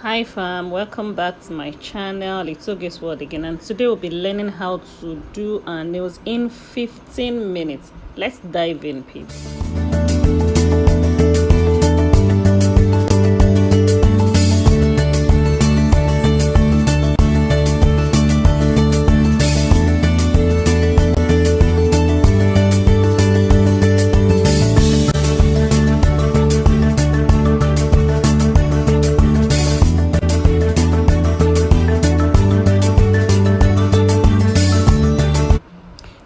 Hi fam, welcome back to my channel. It's so guess what again, and today we'll be learning how to do our nails in 15 minutes. Let's dive in, peeps.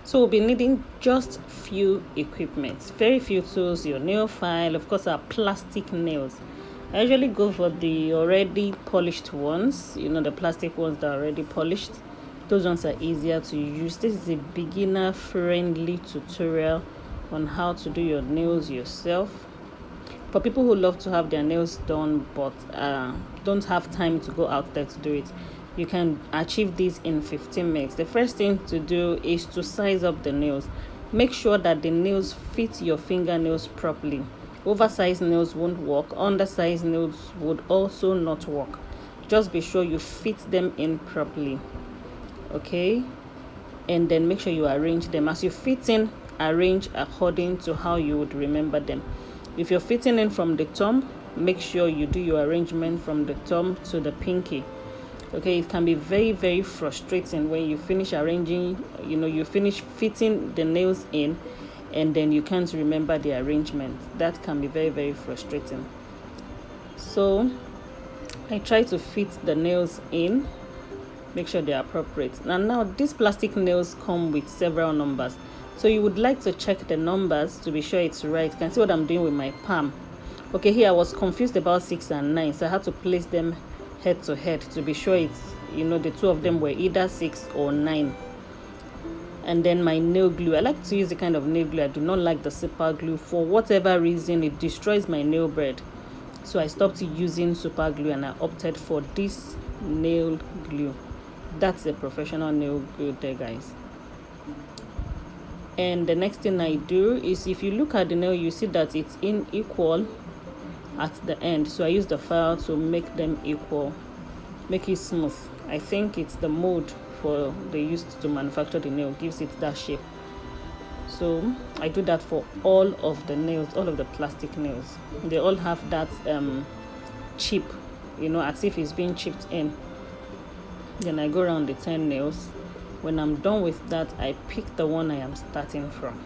So we'll be needing just few equipments, very few tools, your nail file, of course our plastic nails. I usually go for the already polished ones, the plastic ones that are already polished. Those ones are easier to use. This is a beginner friendly tutorial on how to do your nails yourself. For people who love to have their nails done but don't have time to go out there to do it, you can achieve this in 15 minutes. The first thing to do is to size up the nails. Make sure that the nails fit your fingernails properly. Oversized nails won't work. Undersized nails would also not work. Just be sure you fit them in properly. Okay? And then make sure you arrange them. As you fit in, arrange according to how you would remember them. If you're fitting in from the thumb, make sure you do your arrangement from the thumb to the pinky. Okay, it can be very frustrating when you finish arranging, you finish fitting the nails in and then you can't remember the arrangement. That can be very frustrating. So I try to fit the nails in, make sure they're appropriate. And now these plastic nails come with several numbers, so you would like to check the numbers to be sure it's right. You can see what I'm doing with my palm. Okay, here I was confused about 6 and 9, so I had to place them head to head to be sure it's the two of them were either 6 or 9. And then my nail glue, I like to use the kind of nail glue. I do not like the super glue. For whatever reason, it destroys my nail bed, so I stopped using super glue and I opted for this nail glue. That's a professional nail glue there, guys. And the next thing I do is, if you look at the nail, you see that it's unequal at the end, so I use the file to make them equal, make it smooth. I think it's the mold for they used to manufacture the nail gives it that shape. So I do that for all of the nails, all of the plastic nails. They all have that chip, as if it's being chipped in. Then I go around the 10 nails. When I'm done with that, I pick the one I am starting from.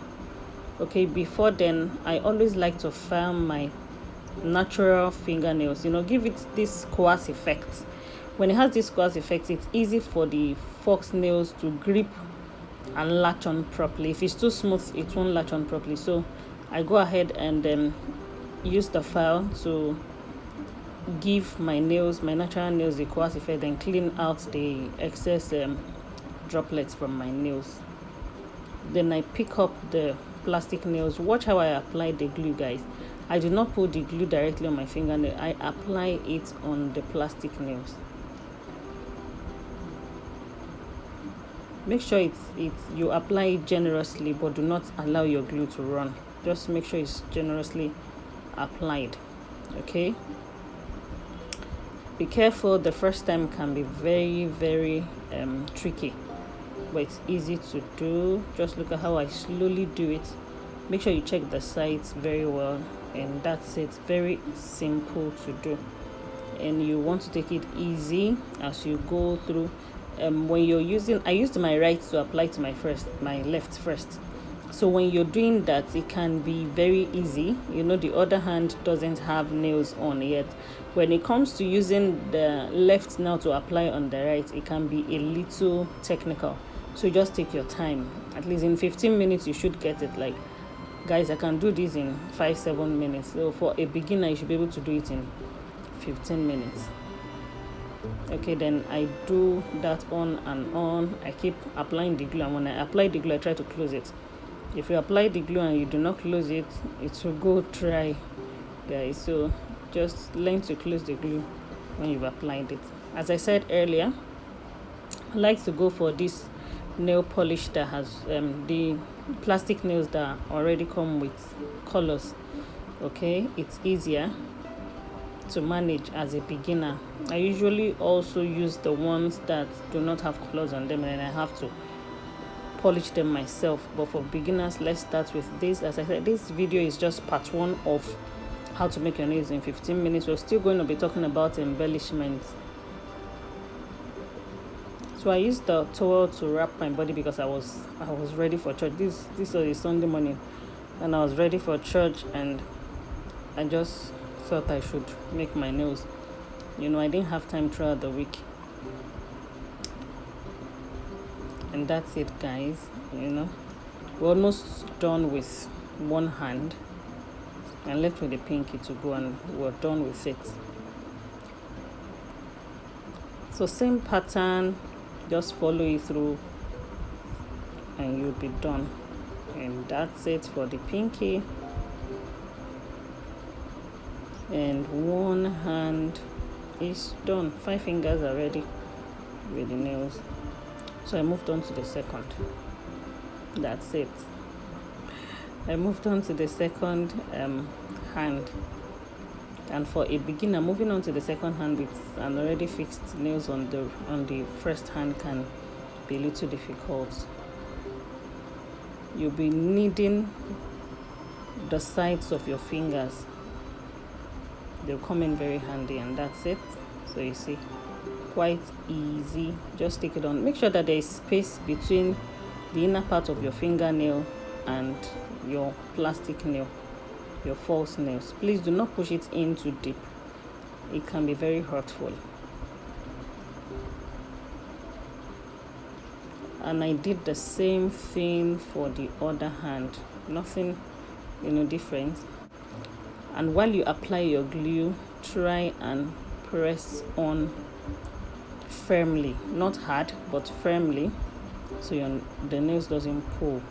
Okay, before then I always like to file my natural fingernails, give it this coarse effect. When it has this coarse effect, it's easy for the FAUX nails to grip and latch on properly. If it's too smooth, it won't latch on properly. So I go ahead and use the file to give my nails, my natural nails, the coarse effect, and clean out the excess droplets from my nails. Then I pick up the plastic nails. Watch how I apply the glue, guys. I do not put the glue directly on my fingernail. I apply it on the plastic nails. Make sure you apply it generously, but do not allow your glue to run. Just make sure it's generously applied. Okay, be careful. The first time can be very tricky, but it's easy to do. Just look at how I slowly do it. Make sure you check the sides very well, and that's it. Very simple to do, and you want to take it easy as you go through. When you're using, I used my right to apply to my left first. So when you're doing that, it can be very easy. The other hand doesn't have nails on yet. When it comes to using the left nail to apply on the right, it can be a little technical. So just take your time. At least in 15 minutes, you should get it. Like, guys, I can do this in 5-7 minutes. So for a beginner, you should be able to do it in 15 minutes. Okay, then I do that on and on. I keep applying the glue, and when I apply the glue, I try to close it. If you apply the glue and you do not close it, it will go dry, guys. So just learn to close the glue when you've applied it. As I said earlier, I like to go for this nail polish that has the plastic nails that already come with colors. Okay, it's easier. to manage as a beginner. I usually also use the ones that do not have colors on them, and I have to polish them myself. But for beginners, let's start with this. As I said, this video is just part 1 of how to make your nails in 15 minutes. We're still going to be talking about embellishments. So I used the towel to wrap my body because I was ready for church. This was a Sunday morning, and I was ready for church, and I just thought I should make my nails. I didn't have time throughout the week. And that's it, guys. We're almost done with one hand and left with the pinky to go, and we're done with it. So same pattern, just follow it through and you'll be done. And that's it for the pinky. And one hand is done. 5 fingers are ready with the nails. So I moved on to the second. That's it. I moved on to the second hand. And for a beginner, moving on to the second hand with an already fixed nails on the first hand can be a little difficult. You'll be needing the sides of your fingers. They'll come in very handy, and that's it. So you see, quite easy. Just take it on. Make sure that there is space between the inner part of your fingernail and your plastic nail, your false nails. Please do not push it in too deep. It can be very hurtful. And I did the same thing for the other hand. Nothing different. And while you apply your glue, try and press on firmly, not hard but firmly, so the nails doesn't pull.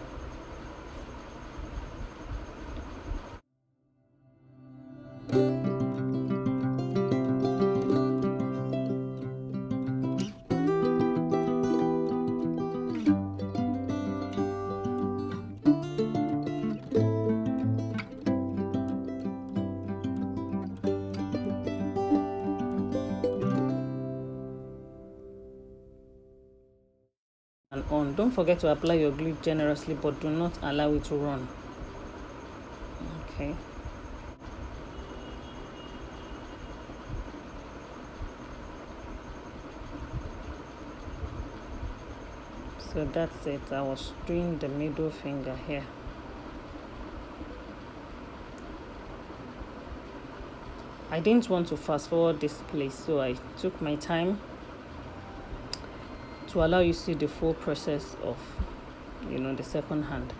And on. Don't forget to apply your glue generously, but do not allow it to run. Okay. So that's it. I was doing the middle finger here. I didn't want to fast forward this place, so I took my time to allow you to see the full process of the second hand.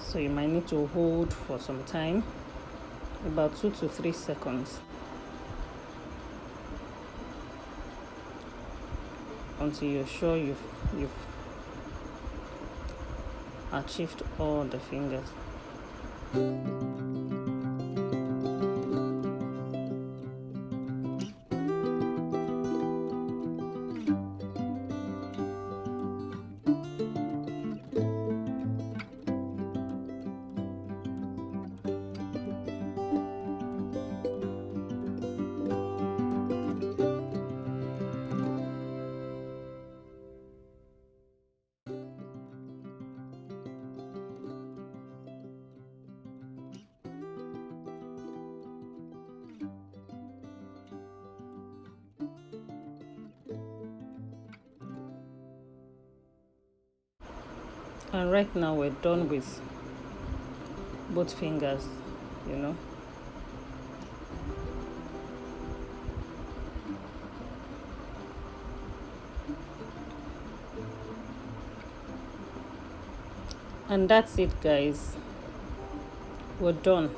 So you might need to hold for some time, about 2 to 3 seconds, until you're sure you've achieved all the fingers. And right now we're done with both fingers, And that's it, guys. We're done.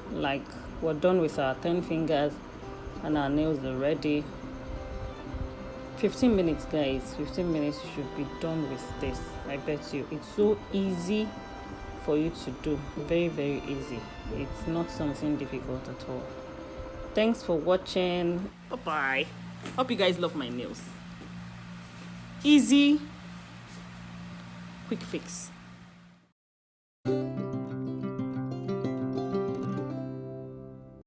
We're done with our 10 fingers and our nails are ready. 15 minutes, guys. 15 minutes, you should be done with this. I bet you. It's so easy for you to do. Very, very easy. It's not something difficult at all. Thanks for watching. Bye-bye. Hope you guys love my nails. easy quick fix.